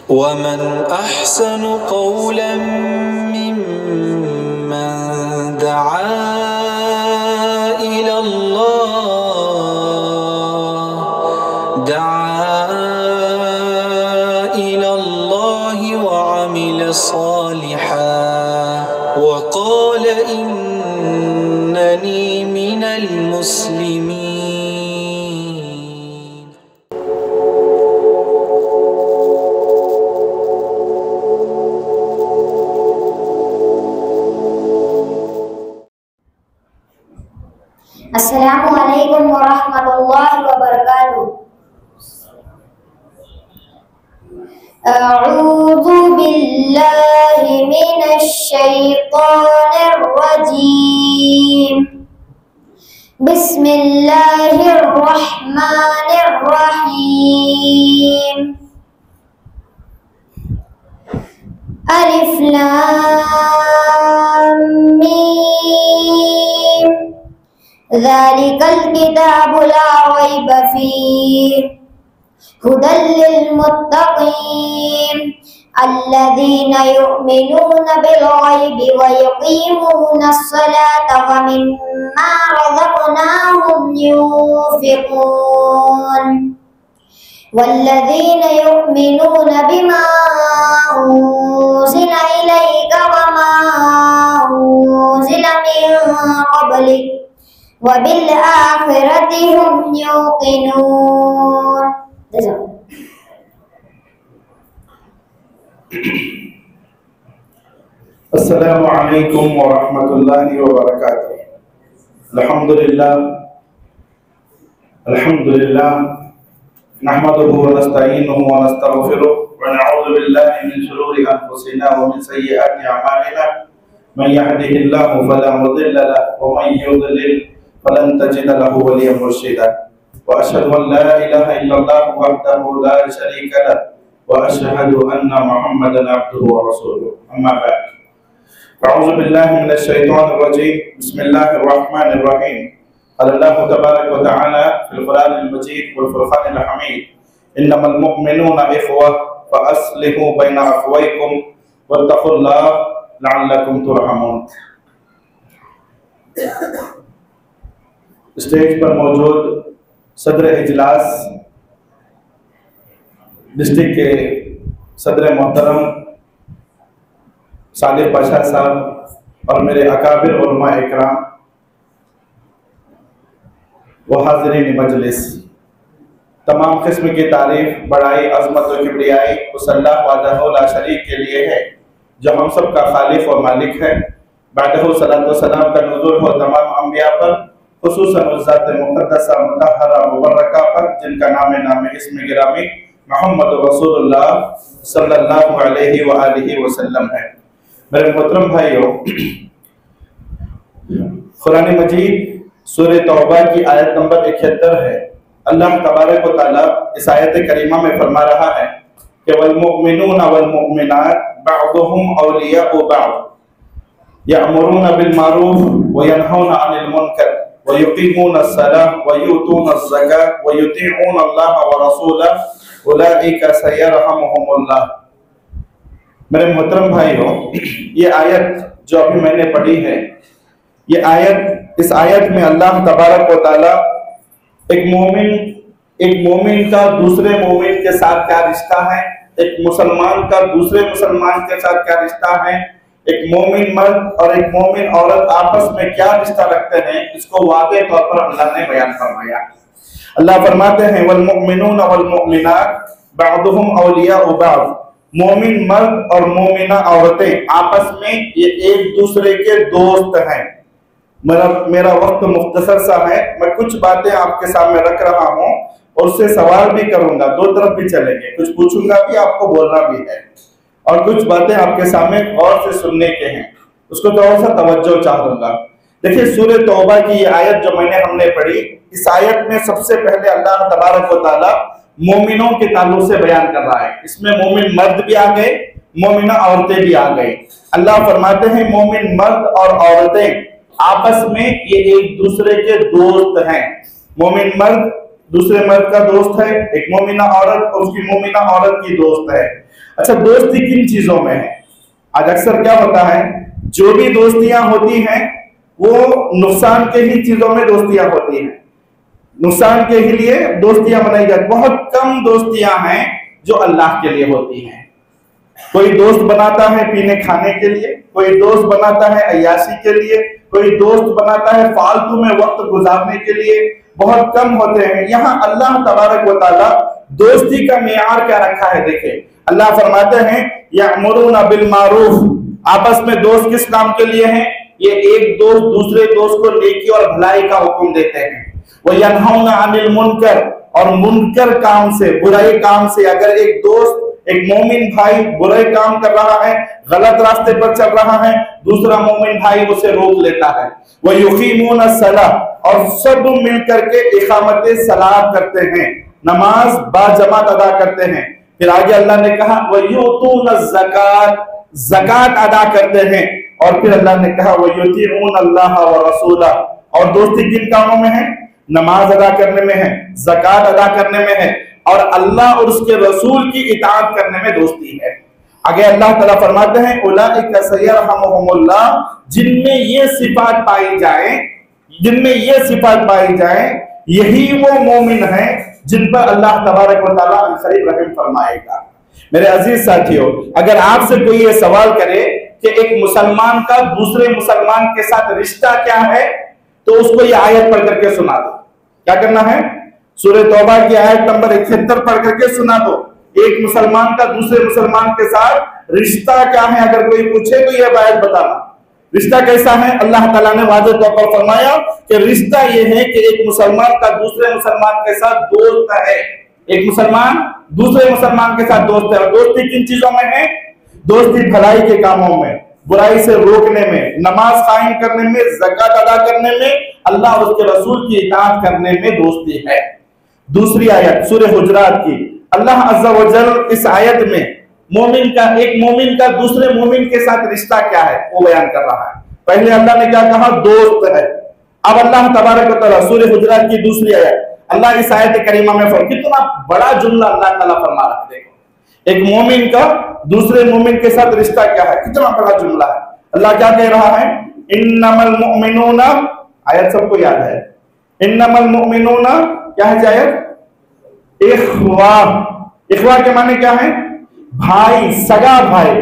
वमन अहसन क़ौलन मिम्मन दआ इलल्लाहि व अमिल सालिहान व क़ाल इन्ननी मिनल मुस्लिमीन। अस्सलामु अलैकुम वरहमतुल्लाहि वबरकातुहू। अऊज़ु बिल्लाहि मिनश शैतानिर रजीम। बिस्मिल्लाहिर रहमानिर रहीम। अलिफ लाम मीम। ज़ालिकल किताबु ला रैब फीह हुदल लिल मुत्तक़ीन अल्लज़ीना युमिनूना बिल ग़ैबि व युक़ीमूनस सलाता व मिम्मा रज़क़नाहुम युनफ़िक़ून वल्लज़ीना युमिनूना बिमा उन्ज़िला इलैका व मा उन्ज़िला मिन क़ब्लिक वबिल आखिरति हुम यूक़िनून। अस्सलामु अलैकुम व रहमतुल्लाहि व बरकातुहू। अल्हम्दुलिल्लाह नहमदुहु व नस्तईनुहु व नस्तगफिरुहु व नऊज़ु बिल्लाहि मिन शुरूरि अनफुसिना व मिन सय्यिआति अमालिना मन यहदिहिल्लाहु फला मुदिल्ल लहु व मन युद्लिल फलन तजिद लहु वलिय्यन मुर्शिदा व अशहदु अन ला इलाहा इल्लल्लाह वहदहु ला शरीका लहु व अशहदु अन्ना मुहम्मदन अब्दुहु व रसूलुहु। अम्मा बाद। अऊज़ु बिल्लाहि मिनश शैतानिर रजीम। बिस्मिल्लाहिर रहमानिर रहीम। अल्लाहु तबारक व तआला फिल कुरानिल मजीद वल फुरक़ानिल हमीद इन्नमल मुमिनूना इख़्वा फ़अस्लिहू बैना अख़वैकुम वत्तक़ुल्लाह लअल्लकुम तुरहमून। स्टेज पर मौजूद सदर इजलास, डिस्ट्रिक्ट के सदर मोहतरम सादिक पाशा साहब और मेरे अकाबिर उलमा इकराम व हाज़रीन मजलिस, तमाम किस्म की तारीफ, बड़ाई, अज़मत और किबरियाई उस अल्लाह वहदहु ला शरीक के लिए है जो हम सब का खालिक और मालिक है। बादहु सलातो सलाम का नुज़ूल हो तमाम अंबिया पर, खुसूसन उस ज़ात मुक़द्दसा मुतहहरा मुबर्रका पर जिनका नाम इस्म गिरामी मोहम्मद रसूलुल्लाह सल्लल्लाहु अलैहि व आलिहि वसल्लम है। मेरे मोहतरम भाइयों, कुरान मजीद सूरह तौबा की आयत नंबर 71 है। अल्लाह तबारक व तआला इस आयत करीमा में फरमा रहा है कि वल मुमिनूना वल मुमिनात बअदुहुम औलियाउ बअद यअमुरूना बिल मारूफ व यनहौना अनिल मुनकर व युक़ीमूना अस्सलाह व यूतूना अज़्ज़कात व युतीऊना अल्लाह व रसूलहु उलाइका सयरहमुहुमुल्लाह। मेरे मोहतरम भाइयों, ये आयत जो अभी मैंने पढ़ी है, ये आयत, इस आयत में अल्लाह तबारक व तआला एक मोमिन का दूसरे मोमिन के साथ क्या रिश्ता है, एक मुसलमान का दूसरे मुसलमान के साथ क्या रिश्ता है, एक मोमिन मर्द और एक मोमिन औरत आपस में क्या रिश्ता रखते हैं, इसको वाज़ेह तौर पर अल्लाह ने बयान फरमाया। अल्लाह फरमाते हैं वल मुमिनूना वल मुमिनात बअदुहुम औलियाउ बअद। मोमिन मर्द और मोमिना औरतें आपस में ये एक दूसरे के दोस्त हैं। मेरा वक्त मुख्तसर सा है, मैं कुछ बातें आपके सामने रख रहा हूँ और उससे सवाल भी करूंगा, दो तरफ भी चलेंगे, कुछ पूछूंगा भी, आपको बोलना भी है और कुछ बातें आपके सामने गौर से सुनने के हैं, उसको थोड़ा सा तवज्जो चाहूंगा। देखिए, सूरह तौबा की ये आयत जो हमने पढ़ी, इस आयत में सबसे पहले अल्लाह तबारक व तआला मोमिनों के ताल्लुक से बयान कर रहा है। इसमें मोमिन मर्द भी आ गए, मोमिना औरतें भी आ गई। अल्लाह फरमाते हैं मोमिन मर्द और औरतें आपस में ये एक दूसरे के दोस्त हैं। मोमिन मर्द दूसरे मर्द का दोस्त है, एक मोमिना औरत उसकी मोमिना औरत की दोस्त है। अच्छा, दोस्ती किन चीजों में है? आज अक्सर क्या होता है, जो भी दोस्तियां होती हैं वो नुकसान के ही चीजों में दोस्तियां होती हैं, नुकसान के ही लिए दोस्तियां बनाई जाती। बहुत कम दोस्तियां हैं जो अल्लाह के लिए होती हैं। कोई दोस्त बनाता है पीने खाने के लिए, कोई दोस्त बनाता है अय्याशी के लिए, कोई दोस्त बनाता है फालतू में वक्त गुजारने के लिए, बहुत कम होते हैं। यहाँ अल्लाह तबारक व तआला दोस्ती का मेयार क्या रखा है देखे। अल्लाह फरमाते हैं यअमुरूना बिल मारूफ, आपस में दोस्त किस काम के लिए हैं? ये एक दोस्त दूसरे दोस्त को नेकी और भलाई का हुक्म देते हैं। वो यनहौना अनिल मुनकर, और मुनकर काम से, बुराई काम से, अगर एक दोस्त, एक मोमिन भाई बुरे काम कर रहा है, गलत रास्ते पर चल रहा है, दूसरा मोमिन भाई उसे रोक लेता है। वो युकीमूना सलाह, और सब मिलकर के इकामत सलात करते हैं, नमाज बाजमात अदा करते हैं। फिर आगे अल्लाह ने कहा वो यूतून ज़कात, ज़कात अदा करते हैं। और फिर अल्लाह ने कहा वो युतीऊन अल्लाह व रसूला, और दोस्ती किन कामों में है? नमाज अदा करने में है, ज़कात अदा करने में है, और अल्लाह और उसके रसूल की इताअत करने में दोस्ती है। आगे अल्लाह ताला फरमाते हैं उलाइका सयरहमुहुमुल्लाह, जिनमें ये सिफात पाई जाए, जिनमें ये सिफात पाई जाए, यही वो मोमिन है जिन पर अल्लाह तबारक व तआला करीब रहम फरमाएगा। मेरे अजीज साथियों, अगर आपसे कोई ये सवाल करे कि एक मुसलमान का दूसरे मुसलमान के साथ रिश्ता क्या है, तो उसको ये आयत पढ़ करके सुना दो। क्या करना है? सूरह तौबा की आयत नंबर 71 पढ़ करके सुना दो। एक मुसलमान का दूसरे मुसलमान के साथ रिश्ता क्या है, अगर कोई पूछे तो यह आयत बताना। रिश्ता कैसा है? अल्लाह ताला ने वाज़ेह तौर पर फरमाया कि रिश्ता यह है कि एक मुसलमान का दूसरे मुसलमान के साथ दोस्त है, एक मुसलमान दूसरे मुसलमान के साथ दोस्त है। और दोस्ती किन चीजों में है? दोस्ती भलाई के कामों में, बुराई से रोकने में, नमाज कायम करने में, ज़कात अदा करने में, अल्लाह और उसके रसूल की इताअत करने में दोस्ती है। दूसरी आयत सूरह हुजरात की, अल्लाह अज़्ज़ा व जल इस आयत में मोमिन का, एक मोमिन का दूसरे मोमिन के साथ रिश्ता क्या है वो बयान कर रहा है। पहले अल्लाह ने क्या कहा? दोस्त है। अब अल्लाह तबारक व तआला सूरह हुजरात की दूसरी आयत, अल्लाह इस आयत करीमा में कितना बड़ा जुमला अल्लाह ताला फरमा रहा है। देखो, एक मोमिन का दूसरे मोमिन के साथ रिश्ता क्या है, कितना बड़ा जुमला है। अल्लाह क्या कह रहा है? इन्नमल मुमिनूना, आयत सबको याद है, इन्नमल मुमिनूना क्या है आयत? इख्वा। इख्वा के माने क्या है? भाई, सगा भाई।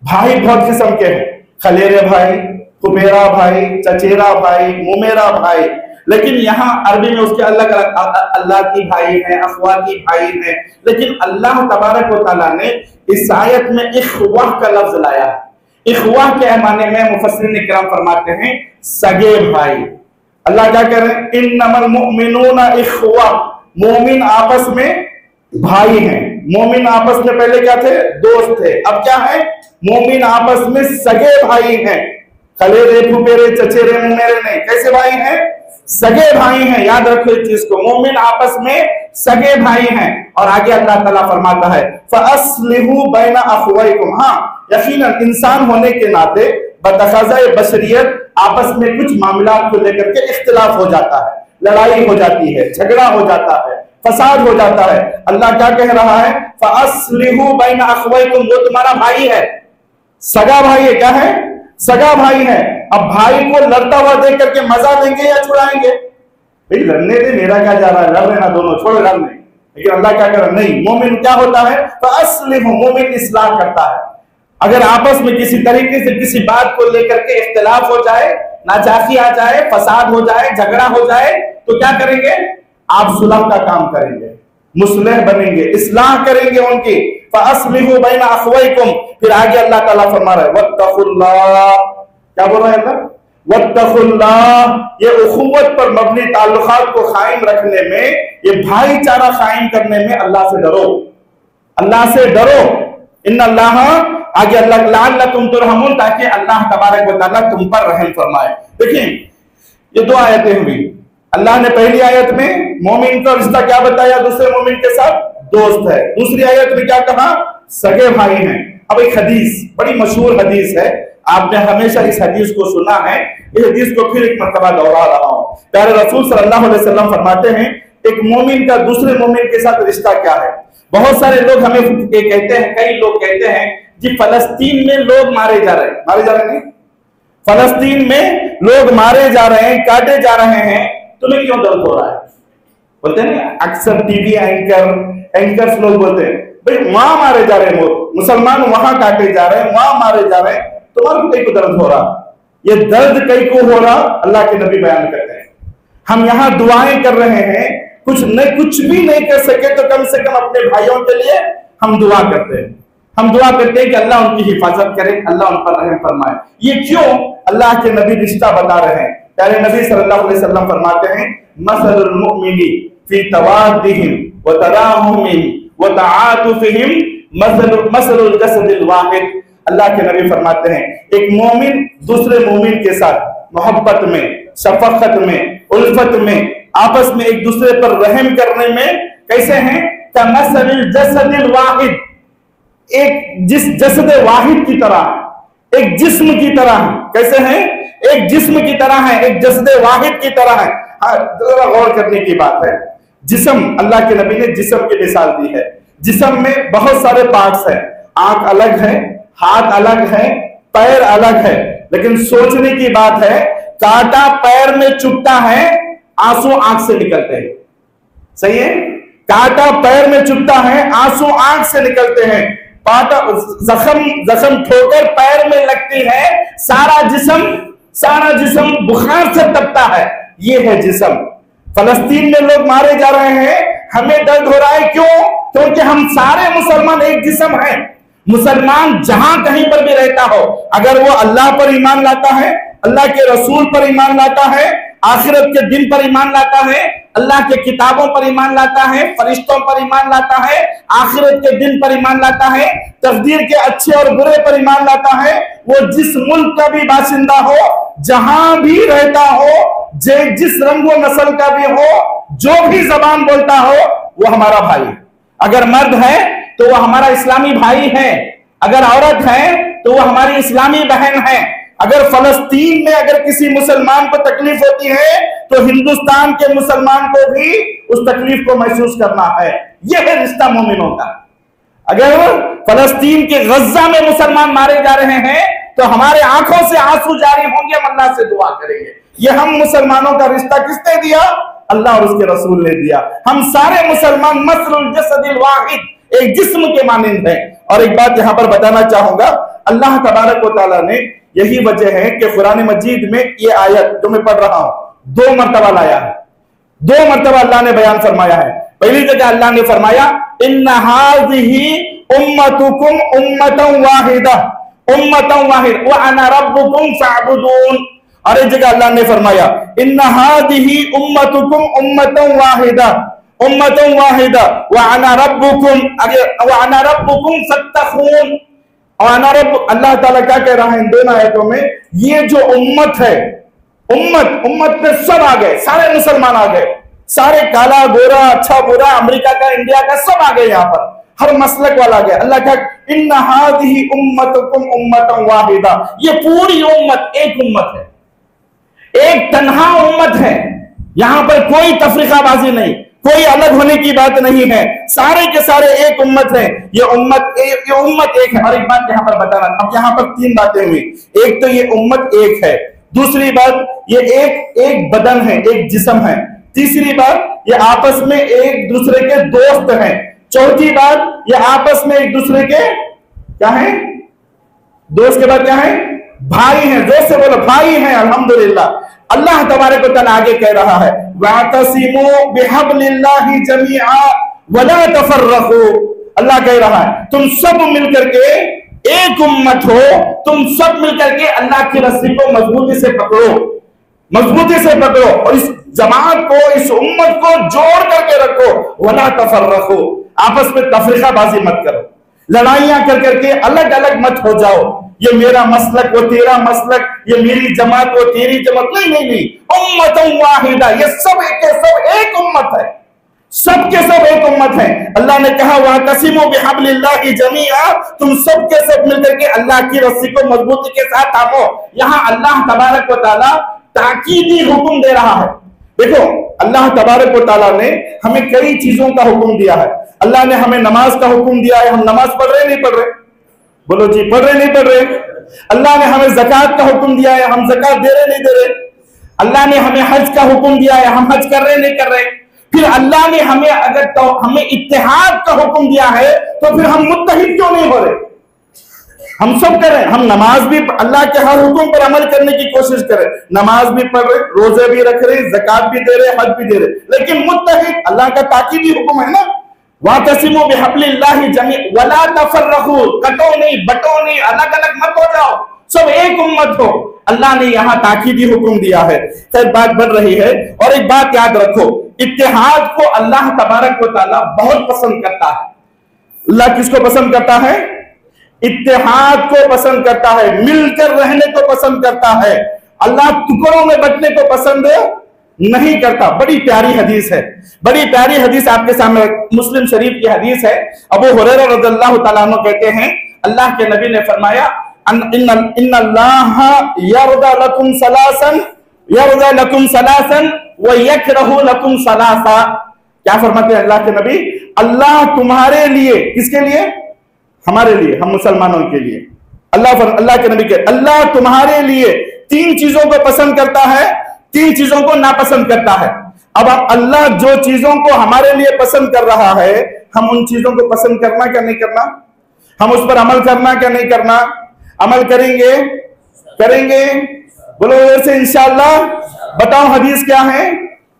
भाई बहुत किस्म के हैं, खलेरे भाई, कुबेरा भाई, चचेरा भाई, मुमेरा भाई, लेकिन यहाँ अरबी में उसके अलग अलग अल्लाह की भाई है, अखवा की भाई है। लेकिन अल्लाह तबारक व तआला ने इस आयत में इख्वा का लफ्ज लाया है। इख्वा के माने में मुफस्सिरीन किराम फरमाते हैं सगे भाई। अल्लाह क्या कह रहे हैं? इन्नमल मुमिनूना इख्वा, मोमिन आपस में भाई हैं। मोमिन आपस में पहले क्या थे? दोस्त थे। अब क्या है? मोमिन आपस में सगे भाई हैं, खलेरे फुफेरे चचेरे मुमेरे नहीं। कैसे भाई हैं? सगे भाई हैं। याद रखो इस चीज को, मोमिन आपस में सगे भाई हैं। और आगे अल्लाह ताला फरमाता है फअस्लिहू बैना अखवैकुम। हाँ, यकीनन इंसान होने के नाते बतखज़ा बशरियत आपस में कुछ मामलात को लेकर के इख्तिलाफ हो जाता है, लड़ाई हो जाती है, झगड़ा हो जाता है, फसाद हो जाता है। अल्लाह क्या कह रहा है? फअस्लिहू बैना अखवैकुम, वो तुम्हारा भाई है, सगा भाई है। क्या है? सगा भाई है। अब भाई को लड़ता हुआ देख करके मजा देंगे या छुड़ाएंगे? भाई लड़ने दे, मेरा क्या जा रहा है, लड़ लेना, दोनों छोड़ लड़ने। लेकिन अल्लाह क्या कर रहा है? नहीं, मोमिन क्या होता है? फअस्लिहू, मोमिन इस्लाह करता है। अगर आपस में किसी तरीके से किसी बात को लेकर के इख्तिलाफ हो जाए, नाचाकी आ जाए, फसाद हो जाए, झगड़ा हो जाए, तो क्या करेंगे? आप सुलह का काम करेंगे, मुस्लिह बनेंगे, इस्लाह करेंगे उनकी। फअस्लिहू बैना अखवैकुम। फिर आगे अल्लाह ताला फरमा रहा है वत्तकुल्लाह। क्या बोल रहा है अल्लाह? वत्तकुल्लाह। ये उखुवत पर मबनी ताल्लुकात को कायम रखने में, ये भाईचारा कायम करने में अल्लाह से डरो, अल्लाह से डरो। इन्नल्लाह, आगे अल्लाह लअल्लकुम तुरहमून, ताकि अल्लाह तबारक व तआला तुम पर रहम फरमाए। देखिए, ये दो आयतें हुई। अल्लाह ने पहली आयत में मोमिन का रिश्ता क्या बताया? दूसरे मोमिन के साथ दोस्त है। दूसरी आयत में क्या कहा? सगे भाई हैं। अब एक हदीस, बड़ी मशहूर हदीस है, आपने हमेशा इस हदीस को सुना है, इस हदीस को फिर एक मर्तबा दोहरा रहा हूं। प्यारे रसूल सल्लल्लाहु अलैहि वसल्लम फरमाते हैं एक मोमिन का दूसरे मोमिन के साथ रिश्ता क्या है? बहुत सारे लोग हमें ये कहते हैं, कई लोग कहते हैं कि फलस्तीन में लोग मारे जा रहे हैं, फलस्तीन में लोग मारे जा रहे हैं, काटे जा रहे हैं, तुम्हें क्यों दर्द हो रहा है? बोलते हैं ना, अक्सर टीवी एंकर्स लोग बोलते हैं भाई वहां मारे जा रहे हैं लोग, मुसलमान वहां काटे जा रहे हैं, वहां मारे जा रहे हैं, तुम्हारे कई को दर्द हो रहा। ये दर्द कई को हो रहा, अल्लाह के नबी बयान करते हैं। हम यहाँ दुआएं कर रहे हैं, कुछ भी नहीं कर सके तो कम से कम अपने भाइयों के लिए हम दुआ करते हैं। हम दुआ करते हैं कि अल्लाह उनकी हिफाजत करे, अल्लाह उन पर रहम फरमाए। ये क्यों? अल्लाह के नबी रिश्ता बता रहे हैं। प्यारे नबी सल्लल्लाहु अलैहि वसल्लम फरमाते हैं, मसलुल मुमिनी फी तवाद्दिहिम व तराहुमिम व तआतुफिहिम मसलुल जसदिल वाहिद। अल्लाह के नबी फरमाते हैं, एक मोमिन दूसरे मोमिन के साथ मोहब्बत में, शफकत में, उल्फत में, आपस में एक दूसरे पर रहम करने में कैसे हैं? कमसलिल जसदिल वाहिद, एक जसद वाहिद की तरह, एक जिस्म की तरह। कैसे हैं? एक जिस्म की तरह है, एक जसद वाहिद की तरह है। जरा गौर करने की बात है। जिस्म, अल्लाह के नबी ने जिस्म की मिसाल दी है। जिस्म में बहुत सारे पार्ट्स हैं, आंख अलग है, हाथ अलग है, पैर अलग है, लेकिन सोचने की बात है, कांटा पैर में चुभता है, आंसू आंख से निकलते हैं। सही है? कांटा पैर में चुभता है, आंसू आंख से निकलते हैं। जख्म ठोकर पैर में लगती है, सारा जिस्म बुखार से तपता है। ये है जिस्म। फलस्तीन में लोग मारे जा रहे हैं, हमें दर्द हो रहा है। क्यों? क्योंकि हम सारे मुसलमान एक जिस्म हैं। मुसलमान जहां कहीं पर भी रहता हो, अगर वो अल्लाह पर ईमान लाता है, अल्लाह के रसूल पर ईमान लाता है, आखिरत के दिन पर ईमान लाता है, अल्लाह के किताबों पर ईमान लाता है, फरिश्तों पर ईमान लाता है, आखिरत के दिन पर ईमान लाता है, तकदीर के अच्छे और बुरे पर ईमान लाता है, वो जिस मुल्क का भी बाशिंदा हो, जहां भी रहता हो, जिस रंग व नस्ल का भी हो, जो भी जबान बोलता हो, वो हमारा भाई है। अगर मर्द है तो वो हमारा इस्लामी भाई है, अगर औरत है तो वो हमारी इस्लामी बहन है। अगर फलस्तीन में अगर किसी मुसलमान को तकलीफ होती है तो हिंदुस्तान के मुसलमान को भी उस तकलीफ को महसूस करना है। यह है रिश्ता मोमिनों का। अगर फलस्तीन के गज्जा में मुसलमान मारे जा रहे हैं तो हमारे आंखों से आंसू जारी होंगे, हम अल्लाह से दुआ करेंगे। यह हम मुसलमानों का रिश्ता किसने दिया? अल्लाह और उसके रसूल ने दिया। हम सारे मुसलमान मसलुल जसदिल वाहिद, एक जिस्म के मानिंद है। और एक बात यहां पर बताना चाहूंगा, अल्लाह तबारक व तआला ने, यही वजह है कि कुरान मजीद में ये आयत जो मैं पढ़ रहा हूं 2 मरतबा लाया है। 2 मरतबा अल्लाह ने बयान फरमाया है। पहली जगह अल्लाह ने फरमाया इन्ना हाज़िही उम्मतुकुम उम्मतन वाहिदा व अना रब्बुकुम फअबुदून। और एक जगह अल्लाह ने फरमाया इन्ना हाज़िही उम्मतुकुम उम्मतन वाहिदा व अना रब्बुकुम फत्तखून। और अल्लाह ताला क्या कह रहा है इन दोनों आयतों में? ये जो उम्मत है, उम्मत में सब आ गए, सारे मुसलमान आ गए, सारे काला गोरा, अच्छा बुरा, अमेरिका का, इंडिया का, सब आ गए यहाँ पर, हर मसलक वाला आ गया। अल्लाह का इन्ना हाज़िही उम्मतुकुम उम्मतन वाहिदा, ये पूरी उम्मत एक उम्मत है, एक तन्हा उम्मत है। यहां पर कोई तफरीकाबाजी नहीं, कोई अलग होने की बात नहीं है, सारे के सारे एक उम्मत है। ये उम्मत एक है। और एक बात यहां पर बताना, अब यहां पर 3 बातें हुई। एक तो ये उम्मत एक है, दूसरी बात ये एक बदन है, एक जिस्म है, तीसरी बात ये आपस में एक दूसरे के दोस्त हैं, चौथी बात ये आपस में एक दूसरे के क्या है? दोस्त के बाद क्या है? भाई हैं। दोस्त से बोलो भाई हैं। अल्हम्दुलिल्लाह। अल्लाह तबारक व तआला आगे कह रहा है वातसिमू बिहब्लिल्लाहि जमीआ वला तफर्रकू। अल्लाह कह रहा है तुम सब मिलकर के एक उम्मत हो, तुम सब मिलकर के अल्लाह की रस्सी को मजबूती से पकड़ो, मजबूती से पकड़ो और इस जमात को, इस उम्मत को जोड़ करके रखो। वला तफर्रकू, आपस में तफरीकाबाजी मत करो, लड़ाइयां कर करके अलग अलग मत हो जाओ। ये मेरा मसलक, वो तेरा मसलक, ये मेरी जमात, वो तेरी जमात, नहीं। उम्मतुन वाहिदा, ये सब एक उम्मत है, सबके सब एक उम्मत है। अल्लाह ने कहा वातसिमू बिहब्लिल्लाहि जमीआ, तुम सब के सब मिलकर के अल्लाह की रस्सी को मजबूती के साथ थामो। यहां अल्लाह तबारक व तआला ताकीदी हुक्म दे रहा है। देखो अल्लाह तबारक व तआला ने हमें कई चीजों का हुक्म दिया है। अल्लाह ने हमें नमाज का हुक्म दिया है, हम नमाज पढ़ रहे नहीं पढ़ रहे? बोलो जी, पढ़ रहे नहीं पढ़ रहे? अल्लाह ने हमें ज़कात का हुक्म दिया है, हम ज़कात दे रहे नहीं दे रहे? अल्लाह ने हमें हज का हुक्म दिया है, हम हज कर रहे नहीं कर रहे? फिर अल्लाह ने हमें अगर तो हमें इत्तेहाद का हुक्म दिया है, तो फिर हम मुत्तहिद क्यों नहीं हो रहे? हम सब करें, हम नमाज भी अल्लाह के हर हुक्म पर अमल करने की कोशिश करें, नमाज भी पढ़ रहे, रोजे भी रख रहे, ज़कात भी दे रहे, हज भी दे रहे, लेकिन मुत्तहिद अल्लाह का ताकीदी हुक्म है ना, वातसिमू बिहब्लिल्लाहि जमीअन वला तफर्रकू, कटो नहीं, बटो नहीं, अलग अलग मत हो जाओ, सब एक उम्मत हो। अल्लाह ने यहाँ ताकीदी हुक्म दिया है। फिर बात बढ़ रही है, और एक बात याद रखो, इत्तेहाद को अल्लाह तबारक व तआला बहुत पसंद करता है। अल्लाह किसको पसंद करता है? इत्तेहाद को पसंद करता है, मिलकर रहने को पसंद करता है। अल्लाह टुकड़ों में बंटने को पसंद नहीं करता। बड़ी प्यारी हदीस है, बड़ी प्यारी हदीस आपके सामने मुस्लिम शरीफ की हदीस है। अबू हुरैरा रज़ियल्लाहु तआला अन्हु कहते हैं, अल्लाह के नबी ने फरमाया, इन्नल्लाह यरदा लकुम सलासन व यकरहु लकुम सलासा। क्या फरमाते हैं अल्लाह के नबी? अल्लाह तुम्हारे लिए, किसके लिए? हमारे लिए, हम मुसलमानों के लिए। अल्लाह के नबी के, अल्लाह तुम्हारे लिए 3 चीजों को पसंद करता है, 3 चीजों को नापसंद करता है। अब अल्लाह जो चीजों को हमारे लिए पसंद कर रहा है, हम उन चीजों को पसंद करना क्या नहीं करना? हम उस पर अमल करना क्या नहीं करना? अमल करेंगे, करेंगे, बोलो वैसे इंशाअल्लाह। बताओ हदीस क्या है?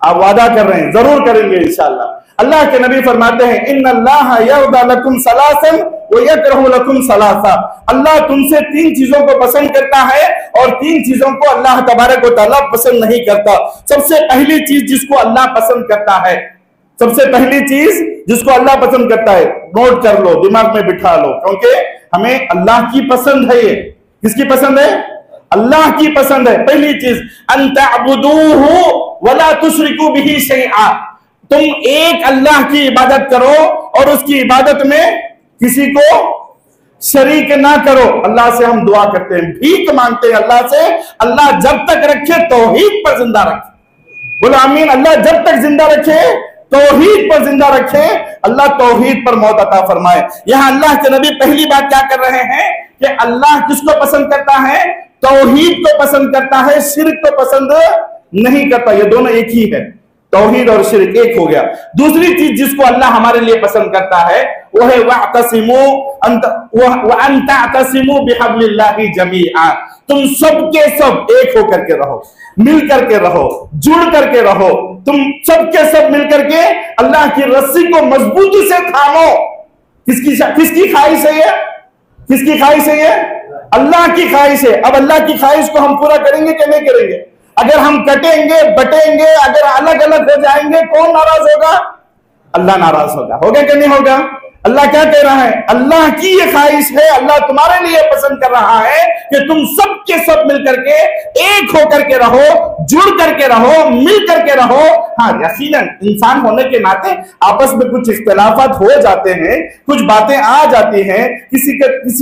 आप वादा कर रहे हैं, जरूर करेंगे इंशाअल्लाह। अल्लाह के नबी फरमाते हैं, इन्नल्लाह यरदा लकुम सलासन व यकरहु लकुम सलासा। अल्लाह तुमसे 3 चीजों को पसंद करता है और 3 चीजों को अल्लाह तबारक व तआला पसंद नहीं करता। सबसे पहली चीज जिसको अल्लाह पसंद करता है, सबसे पहली चीज जिसको अल्लाह पसंद करता है, नोट कर लो, दिमाग में बिठा लो, क्योंकि हमें अल्लाह की पसंद है। ये किसकी पसंद है? अल्लाह की पसंद है। पहली चीज, अन तअबुदूहु वला तुशरिकू बिही शैआ। तुम एक अल्लाह की इबादत करो और उसकी इबादत में किसी को शरीक ना करो। अल्लाह से हम दुआ करते हैं, भीख मांगते हैं अल्लाह से, अल्लाह जब तक रखे तौहीद पर जिंदा रखे। बोलो आमीन। अल्लाह जब तक जिंदा रखे, तौहीद पर जिंदा रखे, अल्लाह तौहीद पर मौत अता फरमाए। यहां अल्लाह के नबी पहली बात क्या कर रहे हैं कि अल्लाह किसको पसंद करता है? तौहीद को पसंद करता है, शिर्क को पसंद नहीं करता। ये दोनों एक ही है, तौहीद और शिर्क एक हो गया। दूसरी चीज जिसको अल्लाह हमारे लिए पसंद करता है वो है वअन तअतसिमू बिहब्लिल्लाहि जमीआ। तुम सबके सब एक होकर के रहो, मिल करके रहो, जुड़ करके रहो। तुम सबके सब मिल करके अल्लाह की रस्सी को मजबूती से थामो। किसकी ख्वाहिश है ये? किसकी ख्वाहिश है ये? अल्लाह की ख्वाहिश है। अब अल्लाह की ख्वाहिश को हम पूरा करेंगे कि नहीं करेंगे? अगर हम कटेंगे, बटेंगे, अगर अलग अलग हो जाएंगे, कौन नाराज होगा? अल्लाह नाराज होगा कि नहीं होगा? अल्लाह क्या कह रहा है? अल्लाह की ये ख्वाहिश है, अल्लाह तुम्हारे लिए पसंद कर रहा है कि तुम सबके सब मिल करके एक होकर के रहो, जुड़ करके रहो, मिल करके रहो। हाँ, यकीनन इंसान होने के नाते आपस में कुछ इख्तिलाफात हो जाते हैं, कुछ बातें आ जाती हैं, किसी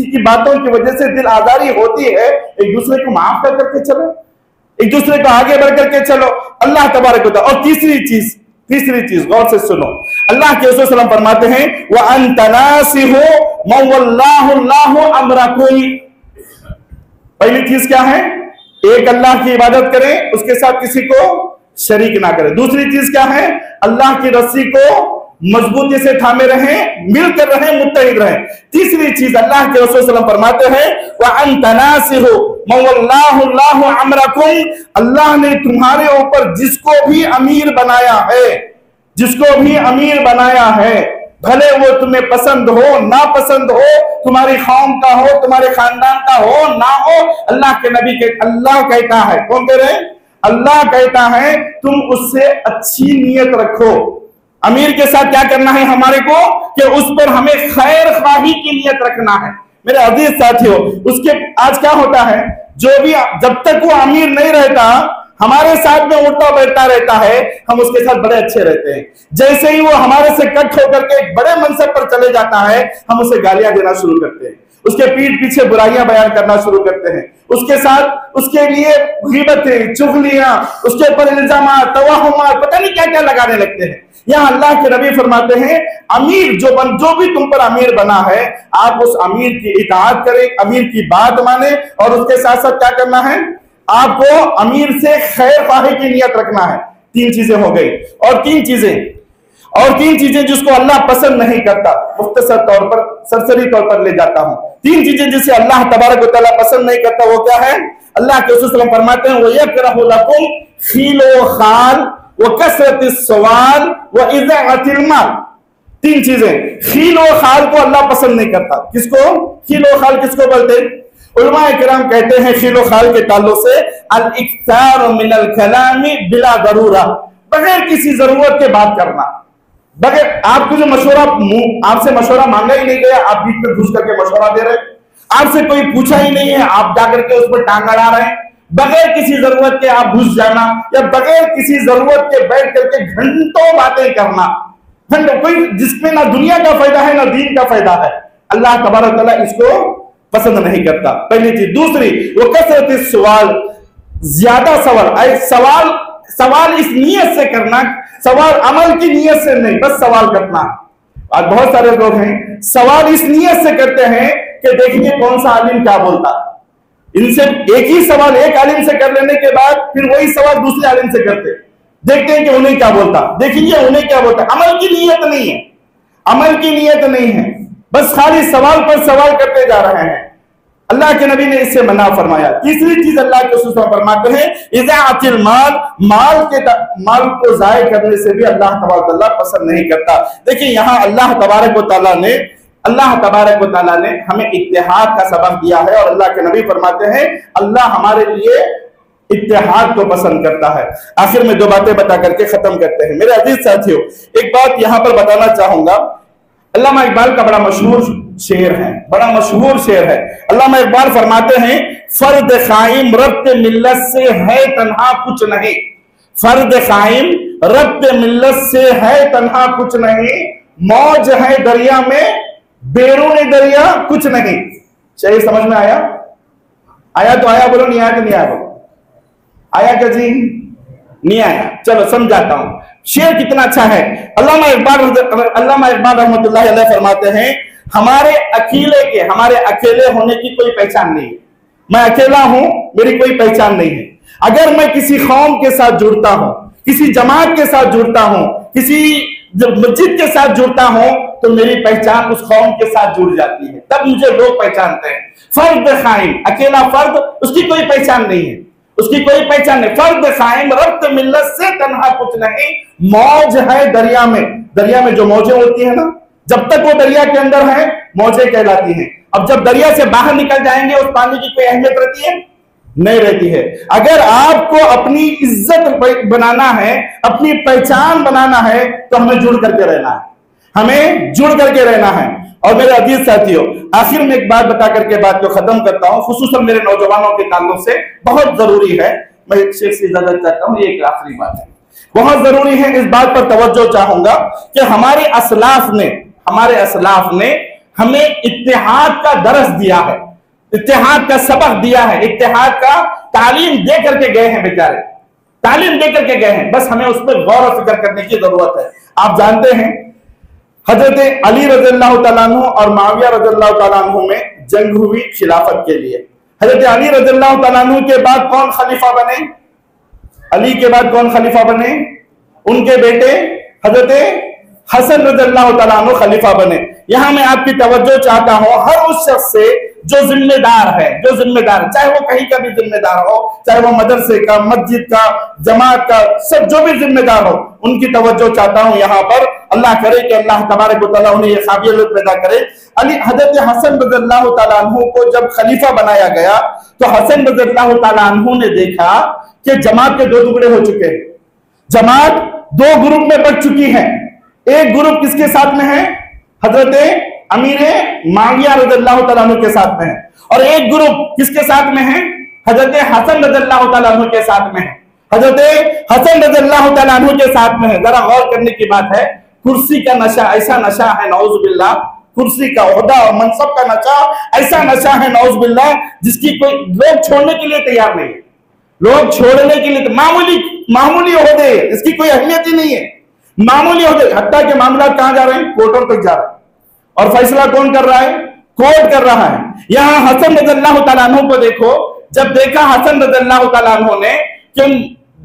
की बातों की वजह से दिल आजारी होती है। एक दूसरे को माफ कर करके चलो, एक दूसरे को आगे बढ़ करके चलो, अल्लाह तबारक व तआला। और तीसरी चीज गौर से सुनो, अल्लाह के रसूल सल्लल्लाहु अलैहि वसल्लम फरमाते हैं, व अन तनासिहु मवल्लाहु अमरकुम। पहली चीज क्या है? एक अल्लाह की इबादत करें, उसके साथ किसी को शरीक ना करें। दूसरी चीज क्या है? अल्लाह की रस्सी को मजबूती से थामे रहें, मिलकर रहें, मुत्तहिद रहें। तीसरी चीज अल्लाह के रसूल सल्लल्लाहु अलैहि वसल्लम फरमाते हैं, व अन तनासिहु मवल्लाहु अमरकुम। अल्लाह ने तुम्हारे ऊपर जिसको भी अमीर बनाया है, जिसको भी अमीर बनाया है, भले वो तुम्हें पसंद हो ना पसंद हो, तुम्हारी कौम का हो, तुम्हारे खानदान का हो ना हो, अल्लाह के नबी के अल्लाह कहता है, कौन कह रहे हैं? अल्लाह कहता है तुम उससे अच्छी नीयत रखो। अमीर के साथ क्या करना है हमारे को कि उस पर हमें खैर ख्वाही की नीयत रखना है। मेरे अजीज साथियों, उसके आज क्या होता है, जो भी जब तक वो अमीर नहीं रहता, हमारे साथ में उठता बैठता रहता है, हम उसके साथ बड़े अच्छे रहते हैं। जैसे ही वो हमारे से कट होकर के एक बड़े मनसब पर चले जाता है, हम उसे गालियां देना शुरू करते हैं, उसके पीठ पीछे बुराइयां बयान करना शुरू करते हैं, उसके साथ उसके लिए गीबतें, चुगलियां, उसके ऊपर इल्जाम, तवाहुमात, पता नहीं क्या क्या लगाने लगते हैं। यहाँ अल्लाह के नबी फरमाते हैं अमीर जो भी तुम पर अमीर बना है, आप उस अमीर की इताअत करें, अमीर की बात माने, और उसके साथ साथ क्या करना है, आपको अमीर से खैर ख्वाही की नियत रखना है। 3 चीजें हो गई। और तीन चीजें जिसको अल्लाह पसंद नहीं करता, मुख्तसर तौर पर, सरसरी तौर पर ले जाता हूं। 3 चीजें जिसे अल्लाह तबारक व तआला पसंद नहीं करता, वो क्या है? अल्लाह के रसूल सल्लल्लाहु अलैहि वसल्लम फरमाते हैं, वो यकरहु लकुम खील व खाल व कसरतिस सवाल व इज़ाअतिल माल। 3 चीजें। खील व खाल को अल्लाह पसंद नहीं करता। किसको? खील व खाल किसको बोलते हैं? उलमा इकराम कहते हैं खील व खाल के ताल्लुक से अल इक्तार मिनल कलामी बिला जरूरा, बगैर किसी जरूरत के बात करना। बगैर आपको जो मशवरा, आपसे मशवरा मांगा ही नहीं गया, आप बीच में घुस करके मशवरा दे रहे, आपसे कोई पूछा ही नहीं है, आप जाकर के उस पर टांग अड़ा रहे हैं, बगैर किसी जरूरत के आप घुस जाना, या बगैर किसी जरूरत के बैठ करके घंटों बातें करना, घंटों, कोई जिसमें ना दुनिया का फायदा है ना दीन का फायदा है, अल्लाह तबारक तआला इसको पसंद नहीं करता। पहली चीज। दूसरी, वो कसरत सवाल, ज्यादा सवाल इस नियत से करना, सवाल अमल की नियत से नहीं, बस सवाल करना। आज बहुत सारे लोग हैं सवाल इस नियत से करते हैं कि देखिए कौन सा आलिम क्या बोलता। इनसे एक ही सवाल एक आलिम से कर लेने के बाद फिर वही सवाल दूसरे आलिम से करते, देखते हैं कि उन्हें क्या बोलता, देखिए उन्हें क्या बोलता। अमल की नियत नहीं है, अमल की नियत नहीं है, बस खाली सवाल पर सवाल करते जा रहे हैं। अल्लाह के नबी ने इससे मना फरमाया। तीसरी चीज अल्लाह के रसूल फरमाते हैं इज़ाअतिल माल, माल को जाय करने से भी अल्लाह तबारक व तआला पसंद नहीं करता। देखिए यहाँ अल्लाह तबारक व तआला ने हमें इत्तेहाद का सबक दिया है, और अल्लाह के नबी फरमाते हैं अल्लाह हमारे लिए इत्तेहाद को पसंद करता है। आखिर में 2 बातें बता करके खत्म करते हैं। मेरे अजीज साथियों, एक बात यहां पर बताना चाहूंगा। अल्लामा इकबाल का बड़ा मशहूर शेर है, अल्लामा इकबाल फरमाते हैं फर्द कायम रब्त मिल्लत से है तन्हा कुछ नहीं, फर्द कायम रब्त मिल्लत से है तन्हा कुछ नहीं, मौज है दरिया में बैरूने दरिया कुछ नहीं। चाहिए समझ में आया? तो आया बोलो, नहीं आया तो नहीं आया बोलो। आया क्या जी? नहीं आया। चलो समझाता हूं शेर कितना अच्छा है। अल्लामा इकबाल रहमतुल्लाह अलैह फरमाते हैं हमारे अकेले होने की कोई पहचान नहीं है। मैं अकेला हूं, मेरी कोई पहचान नहीं है। अगर मैं किसी कौम के साथ जुड़ता हूं, किसी जमात के साथ जुड़ता हूं, किसी मस्जिद के साथ जुड़ता हूं, तो मेरी पहचान उस कौम के साथ जुड़ जाती है, तब मुझे लोग पहचानते हैं। फर्द कायम, अकेला फर्द, उसकी कोई पहचान नहीं है, उसकी कोई पहचान नहीं। फर्द कायम रब्त मिल्लत से तन्हा कुछ नहीं, मौज है दरिया में जो मौजें होती है ना, जब तक वो दरिया के अंदर है मौजें कहलाती हैं। अब जब दरिया से बाहर निकल जाएंगे उस पानी की कोई अहमियत रहती है? नहीं रहती है। अगर आपको अपनी इज्जत बनाना है, अपनी पहचान बनाना है, तो हमें जुड़ करके रहना है। और मेरे अजीज साथियों, आखिर में एक बात बता करके बात को खत्म करता हूं, खुसूसन मेरे नौजवानों के ताल्लुक से बहुत जरूरी है। मैं एक शेख से इजाजत चाहता हूं, ये एक आखिरी बात है, बहुत जरूरी है। इस बात पर तवज्जो चाहूंगा कि हमारे असलाफ ने हमें इत्तेहाद का दरस दिया है, इत्तेहाद का सबक दिया है, इत्तेहाद का तालीम दे करके गए हैं, बेचारे तालीम दे करके गए हैं। बस हमें उस पर गौर और फिक्र करने की जरूरत है। आप जानते हैं हजरत अली रज़ियल्लाहु तआला अन्हु और मुआविया रज़ियल्लाहु तआला अन्हु में जंग हुई खिलाफत के लिए। हजरत अली रज़ियल्लाहु तआला अन्हु के बाद कौन खलीफा बने? अली के बाद कौन खलीफा बने? उनके बेटे हजरत हसन रज़ियल्लाहु तआला अन्हु खलीफा बने। यहां मैं आपकी तवज्जो चाहता हूं, हर उस शख्स से जो जिम्मेदार है, चाहे वो कहीं का भी जिम्मेदार हो, चाहे वो मदरसे का, मस्जिद का, जमात का, सब जो भी जिम्मेदार हो, उनकी तवज्जो चाहता हूं यहां पर। अल्लाह करे कि अल्लाह तबारक व तआला उन्हें ये काबिलियत पैदा करे। हजरत हसन रज़ियल्लाहु तआला अन्हु को जब खलीफा बनाया गया तो हसन रज़ियल्लाहु तआला अन्हु ने देखा कि जमात के 2 टुकड़े हो चुके हैं, जमात 2 ग्रुप में बढ़ चुकी है। एक ग्रुप किसके साथ में है? हजरत अमीर मुआविया रज़ियल्लाहु तआला अन्हु के साथ में है, और एक ग्रुप किसके साथ में है? हजरत हसन रज़ियल्लाहु तआला अन्हु के साथ में है, हजरत हसन रज़ियल्लाहु तआला अन्हु के साथ में है। जरा गौर करने की बात है, कुर्सी का नशा ऐसा नशा है, नौज़ बिल्लाह, कुर्सी का ओहदा और मनसब का नशा ऐसा नशा है, नौज़ बिल्लाह, जिसकी कोई लोग छोड़ने के लिए तैयार नहीं है। लोग छोड़ने के लिए मामूली ओहदे, इसकी कोई अहमियत ही नहीं है। मामूली हो गए, हत्ता के मामला कहां जा रहे हैं, कोर्टों तक जा रहे हैं, और फैसला कौन कर रहा है, कोर्ट कर रहा है। यहां हसन रज़ियल्लाहु तआला अन्हु को देखो, जब देखा हसन रज़ियल्लाहु तआला अन्हु ने कि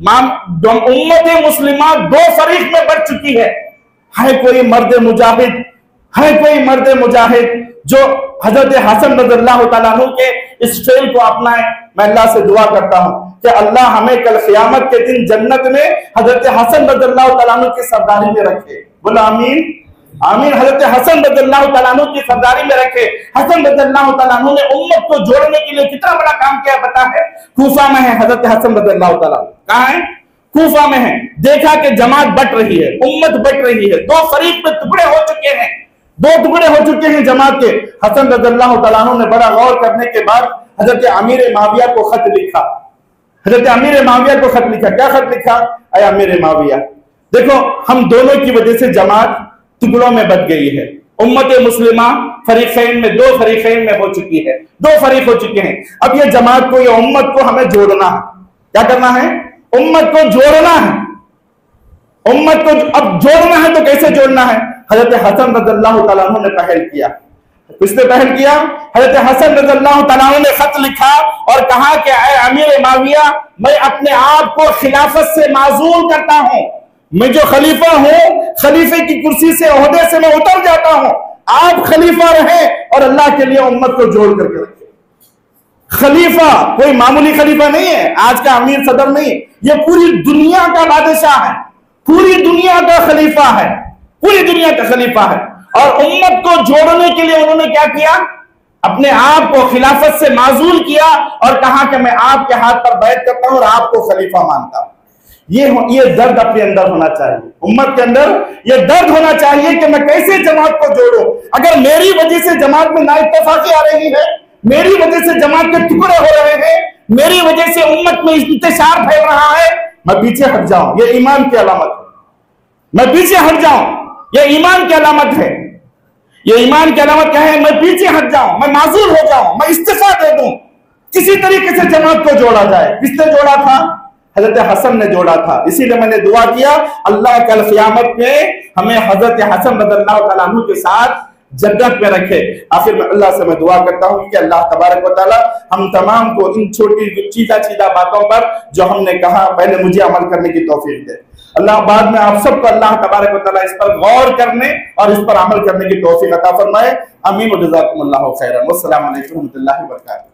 उम्मत मुस्लिमा दो फरीक में बढ़ चुकी है कोई मर्द मुजाहिद, है कोई मर्द मुजाहिद जो हजरत हसन रज़ियल्लाहु तआला अन्हु के इस फेल को अपनाए। मैं अल्लाह से दुआ करता हूं कि अल्लाह हमें कल क़यामत के दिन जन्नत में हजरत हसन रज़ियल्लाहु तआला अन्हु की सरदारी में रखे। बोला आमीन आमीन। हजरत हसन रज़ियल्लाहु तआला अन्हु की सरदारी में रखे। हसन रज़ियल्लाहु तआला अन्हु ने उम्मत को जोड़ने के लिए कितना बड़ा काम किया पता है? कूफा में है हजरत हसन रज़ियल्लाहु तआला। कहां है? कूफा में है। देखा कि जमात बट रही है, उम्मत बट रही है, दो फरीक में टुकड़े हो चुके हैं, दो टुकड़े हो चुके हैं जमात के। हसन रज़ियल्लाहु तआला अन्हु ने बड़ा गौर करने के बाद हजरत अमीर माविया को खत लिखा। हजरत अमीर माविया को खत लिखा। क्या खत लिखा? अय अमीर माविया, देखो हम दोनों की वजह से जमात टुकड़ों में बट गई है। उम्मत मुस्लिमा फरीकैन में, दो फरीकैन में हो चुकी है, दो फरीक हो चुके हैं। अब ये जमात को, ये उम्मत को हमें जोड़ना है। क्या करना है? उम्मत को जोड़ना है। उम्मत को अब जोड़ना है तो कैसे जोड़ना है? हजरत हसन रज़ियल्लाहु तआला अन्हु ने पहल किया। किसने पहल किया? हजरत हसन रज़ियल्लाहु तआला अन्हु ने खत लिखा और कहा कि ऐ अमीर माविया, मैं अपने आप को खिलाफत से माजूल करता हूं। मैं जो खलीफा हूं, खलीफे की कुर्सी से, ओहदे से मैं उतर जाता हूं। आप खलीफा रहे और अल्लाह के लिए उम्मत को जोड़ करके रखे। खलीफा कोई मामूली खलीफा नहीं है, आज का अमीर सदर नहीं, ये पूरी दुनिया का बादशाह है, पूरी दुनिया का खलीफा है, पूरी दुनिया का खलीफा है। और उम्मत को जोड़ने के लिए उन्होंने क्या किया? अपने आप को खिलाफत से माजूल किया और कहा कि मैं आपके हाथ पर बैठ करता हूं और आपको खलीफा मानता हूं। ये दर्द अपने अंदर होना चाहिए, उम्मत के अंदर ये दर्द होना चाहिए कि मैं कैसे जमात को जोड़ूं। अगर मेरी वजह से जमात में नाइत्तेफाकी आ रही है, मेरी वजह से जमात के टुकड़े हो रहे हैं, मेरी वजह से उम्मत में इंतशार फैल रहा है, मैं पीछे हट जाऊं, ये ईमान की अलामत है। मैं पीछे हट जाऊं, ये ईमान की अलामत है। ये ईमान की अलामत क्या है? मैं पीछे हट जाऊं, मैं माजूल हो जाऊं, मैं इस्तीफा दे दूं। किसी तरीके से जमात को जोड़ा जाए। किसने जोड़ा था? हजरत हसन ने जोड़ा था। इसीलिए मैंने दुआ किया, अल्लाह कल क़यामत में हमें हजरत हसन रज़ियल्लाहु तआला अन्हु के साथ जन्नत में रखे। आखिर में अल्लाह से मैं दुआ करता हूं कि अल्लाह तबारक व तआला हम तमाम को इन छोटी चीजा बातों पर जो हमने कहा पहले मुझे अमल करने की तौफीक दे। अल्लाह बाद में आप सबको अल्लाह तबारक व तआला इस पर गौर करने और इस पर अमल करने की तौफीक अता फरमाए। आमीन व जज़ाकुमुल्लाहु खैरन। वस्सलामु अलैकुम व रहमतुल्लाहि व बरकातहू।